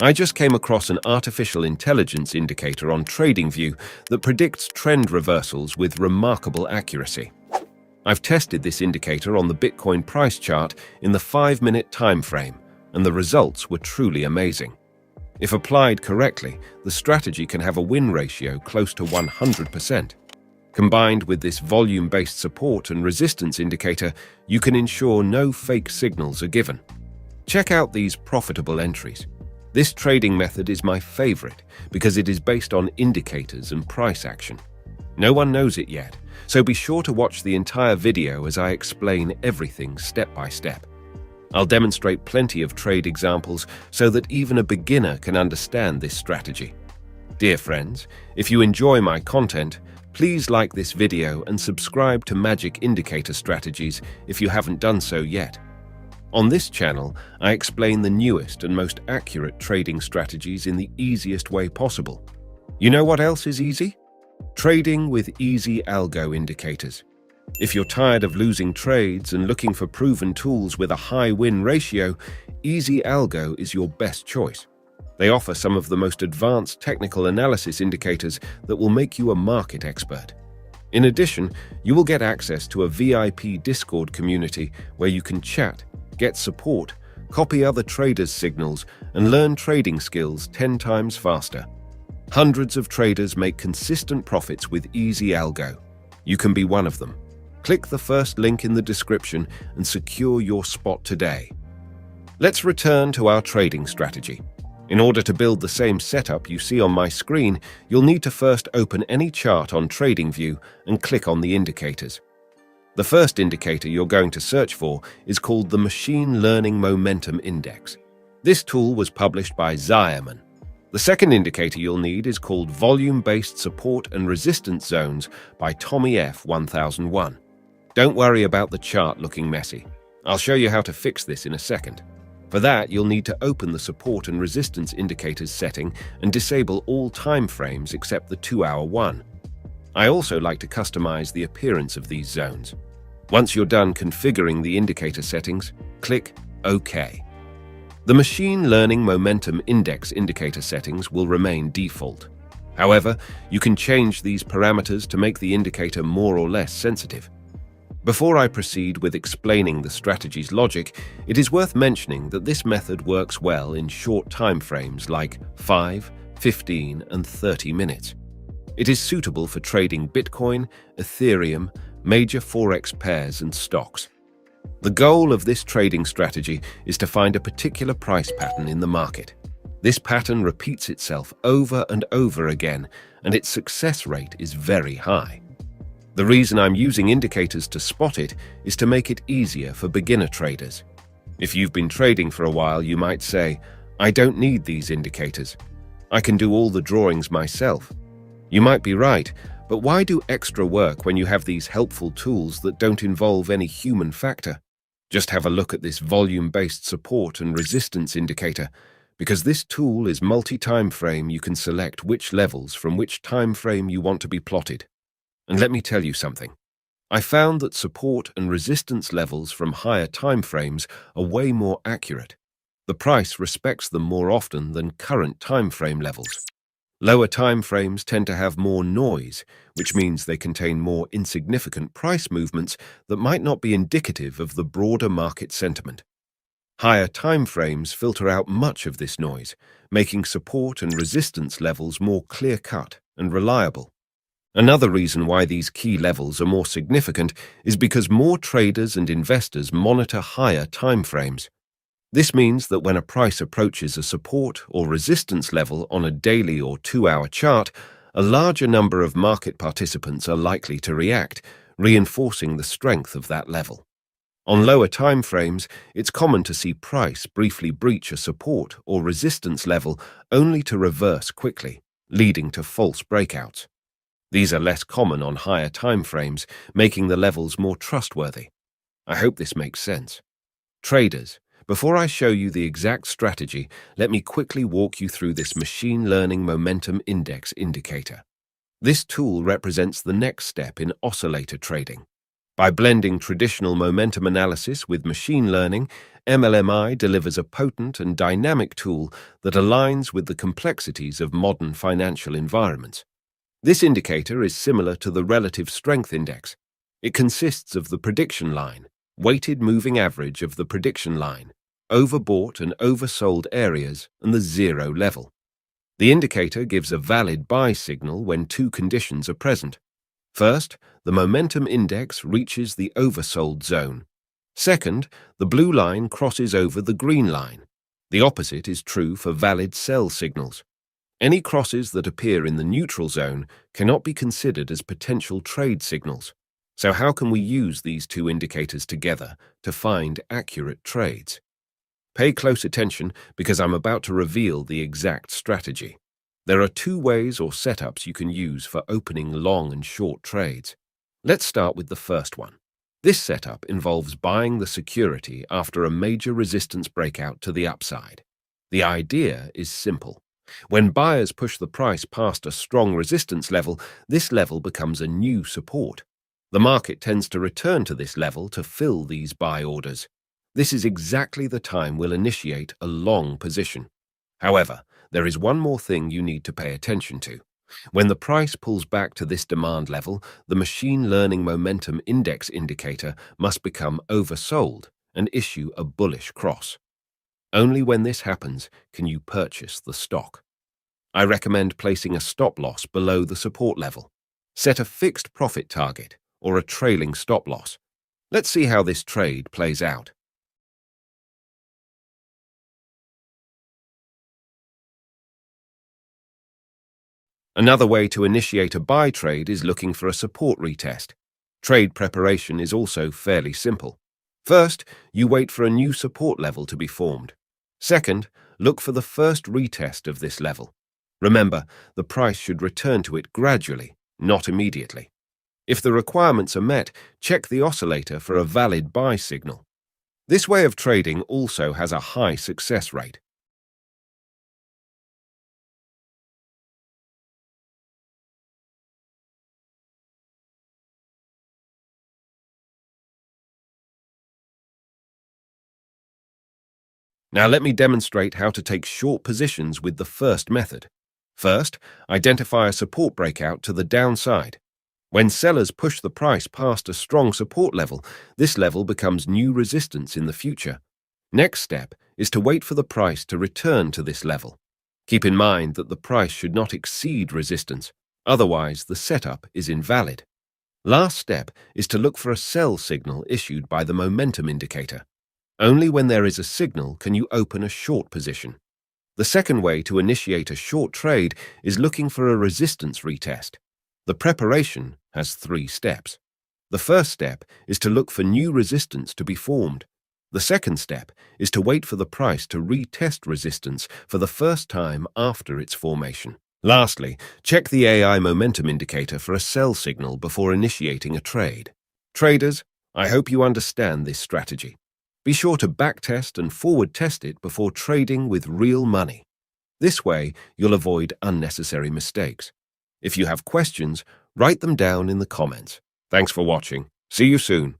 I just came across an artificial intelligence indicator on TradingView that predicts trend reversals with remarkable accuracy. I've tested this indicator on the Bitcoin price chart in the 5-minute time frame, and the results were truly amazing. If applied correctly, the strategy can have a win ratio close to 100%. Combined with this volume-based support and resistance indicator, you can ensure no fake signals are given. Check out these profitable entries. This trading method is my favorite because it is based on indicators and price action. No one knows it yet, so be sure to watch the entire video as I explain everything step by step. I'll demonstrate plenty of trade examples so that even a beginner can understand this strategy. Dear friends, if you enjoy my content, please like this video and subscribe to Magic Indicator Strategies if you haven't done so yet. On this channel, I explain the newest and most accurate trading strategies in the easiest way possible. You know what else is easy? Trading with easy algo indicators. If you're tired of losing trades and looking for proven tools with a high win ratio, Easy Algo is your best choice. They offer some of the most advanced technical analysis indicators that will make you a market expert. In addition, you will get access to a VIP Discord community where you can chat, get support, copy other traders' signals, and learn trading skills 10 times faster. Hundreds of traders make consistent profits with Easy Algo. You can be one of them. Click the first link in the description and secure your spot today. Let's return to our trading strategy. In order to build the same setup you see on my screen, you'll need to first open any chart on TradingView and click on the indicators. The first indicator you're going to search for is called the Machine Learning Momentum Index. This tool was published by Ziaman. The second indicator you'll need is called Volume-Based Support and Resistance Zones by Tommy F. 1001. Don't worry about the chart looking messy. I'll show you how to fix this in a second. For that, you'll need to open the Support and Resistance Indicators setting and disable all time frames except the 2-hour one. I also like to customize the appearance of these zones. Once you're done configuring the indicator settings, click OK. The Machine Learning Momentum Index indicator settings will remain default. However, you can change these parameters to make the indicator more or less sensitive. Before I proceed with explaining the strategy's logic, it is worth mentioning that this method works well in short time frames like 5, 15, and 30 minutes. It is suitable for trading Bitcoin, Ethereum, major Forex pairs, and stocks. The goal of this trading strategy is to find a particular price pattern in the market. This pattern repeats itself over and over again, and its success rate is very high. The reason I'm using indicators to spot it is to make it easier for beginner traders. If you've been trading for a while, you might say, "I don't need these indicators. I can do all the drawings myself." You might be right, but why do extra work when you have these helpful tools that don't involve any human factor? Just have a look at this volume-based support and resistance indicator. Because this tool is multi-time frame, you can select which levels from which time frame you want to be plotted. And let me tell you something. I found that support and resistance levels from higher time frames are way more accurate. The price respects them more often than current time frame levels. Lower time frames tend to have more noise, which means they contain more insignificant price movements that might not be indicative of the broader market sentiment. Higher time frames filter out much of this noise, making support and resistance levels more clear-cut and reliable. Another reason why these key levels are more significant is because more traders and investors monitor higher time frames. This means that when a price approaches a support or resistance level on a daily or 2-hour chart, a larger number of market participants are likely to react, reinforcing the strength of that level. On lower time frames, it's common to see price briefly breach a support or resistance level only to reverse quickly, leading to false breakouts. These are less common on higher time frames, making the levels more trustworthy. I hope this makes sense. Traders, before I show you the exact strategy, let me quickly walk you through this Machine Learning Momentum Index indicator. This tool represents the next step in oscillator trading. By blending traditional momentum analysis with machine learning, MLMI delivers a potent and dynamic tool that aligns with the complexities of modern financial environments. This indicator is similar to the Relative Strength Index. It consists of the prediction line, weighted moving average of the prediction line, overbought and oversold areas, and the zero level. The indicator gives a valid buy signal when two conditions are present. First, the momentum index reaches the oversold zone. Second, the blue line crosses over the green line. The opposite is true for valid sell signals. Any crosses that appear in the neutral zone cannot be considered as potential trade signals. So how can we use these two indicators together to find accurate trades? Pay close attention because I'm about to reveal the exact strategy. There are two ways or setups you can use for opening long and short trades. Let's start with the first one. This setup involves buying the security after a major resistance breakout to the upside. The idea is simple. When buyers push the price past a strong resistance level, this level becomes a new support. The market tends to return to this level to fill these buy orders. This is exactly the time we'll initiate a long position. However, there is one more thing you need to pay attention to. When the price pulls back to this demand level, the machine learning momentum index indicator must become oversold and issue a bullish cross. Only when this happens can you purchase the stock. I recommend placing a stop loss below the support level. Set a fixed profit target or a trailing stop loss. Let's see how this trade plays out. Another way to initiate a buy trade is looking for a support retest. Trade preparation is also fairly simple. First, you wait for a new support level to be formed. Second, look for the first retest of this level. Remember, the price should return to it gradually, not immediately. If the requirements are met, check the oscillator for a valid buy signal. This way of trading also has a high success rate. Now let me demonstrate how to take short positions with the first method. First, identify a support breakout to the downside. When sellers push the price past a strong support level, this level becomes new resistance in the future. Next step is to wait for the price to return to this level. Keep in mind that the price should not exceed resistance, otherwise the setup is invalid. Last step is to look for a sell signal issued by the momentum indicator. Only when there is a signal can you open a short position. The second way to initiate a short trade is looking for a resistance retest. The preparation has 3 steps. The first step is to look for new resistance to be formed. The second step is to wait for the price to retest resistance for the first time after its formation. Lastly, check the AI momentum indicator for a sell signal before initiating a trade. Traders, I hope you understand this strategy. Be sure to backtest and forward test it before trading with real money. This way, you'll avoid unnecessary mistakes. If you have questions, write them down in the comments. Thanks for watching. See you soon.